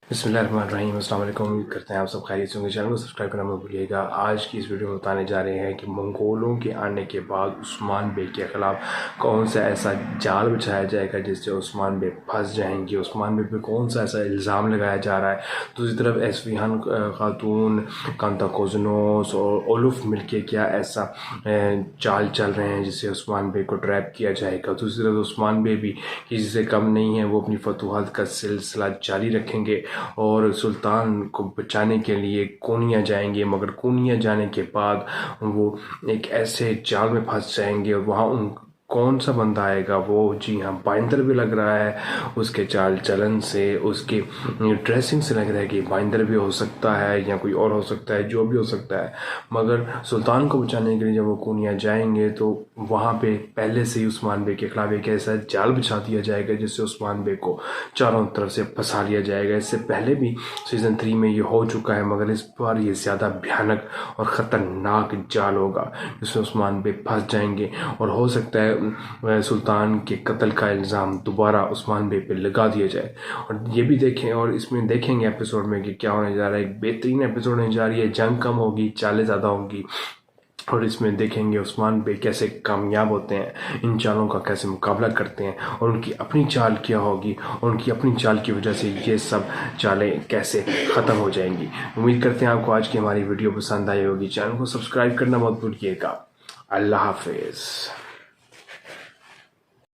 बिस्मिल्लाहिर्रहमानिर्रहीम। अस्सलाम वालेकुम। उम्मीद करते हैं आप सब खैरियत से होंगे। चैनल को सब्सक्राइब करना मत भूलिएगा। आज की इस वीडियो में बताने जा रहे हैं कि मंगोलों के आने के बाद उस्मान बे के ख़िलाफ़ कौन सा ऐसा जाल बिछाया जाएगा जिससे उस्मान बे फंस जाएंगे। उस्मान बे पे कौन सा ऐसा इल्ज़ाम लगाया जा रहा है। दूसरी तरफ एस्फ़िहान खातून, कांताकोज़नोस और ओलुफ मिलके क्या ऐसा चाल चल रहे हैं जिससे उस्मान बे को ट्रैप किया जाएगा। दूसरी तरफ उस्मान बे भी किसी से कम नहीं है, वो अपनी फतूहात का सिलसिला जारी रखेंगे और सुल्तान को बचाने के लिए कोनिया जाएंगे, मगर कोनिया जाने के बाद वो एक ऐसे जाल में फंस जाएंगे और वहाँ उन कौन सा बंदा आएगा, वो जी हाँ बाइंदर भी लग रहा है। उसके चाल चलन से, उसके ड्रेसिंग से लग रहा है कि बाइंदर भी हो सकता है या कोई और हो सकता है, जो भी हो सकता है। मगर सुल्तान को बचाने के लिए जब वो कोनिया जाएंगे तो वहाँ पे पहले से ही उस्मान बे के खिलाफ एक ऐसा जाल बिछा दिया जाएगा जिससे उस्मान बे को चारों तरफ से फंसा लिया जाएगा। इससे पहले भी सीज़न 3 में ये हो चुका है, मगर इस बार ये ज़्यादा भयानक और ख़तरनाक जाल होगा जिसमें उस्मान बे फंस जाएंगे और हो सकता है सुल्तान के कत्ल का इल्ज़ाम दोबारा उस्मान बे पे लगा दिया जाए। और ये भी देखें और इसमें देखेंगे एपिसोड में कि क्या होने जा रहा है। एक बेहतरीन एपिसोड होने जा रही है, जंग कम होगी, चालें ज़्यादा होंगी और इसमें देखेंगे उस्मान बे कैसे कामयाब होते हैं, इन चालों का कैसे मुकाबला करते हैं और उनकी अपनी चाल क्या होगी और उनकी अपनी चाल की वजह से ये सब चालें कैसे ख़त्म हो जाएंगी। उम्मीद करते हैं आपको आज की हमारी वीडियो पसंद आई होगी। चैनल को सब्सक्राइब करना मत भूलिएगा। अल्लाह हाफिज़।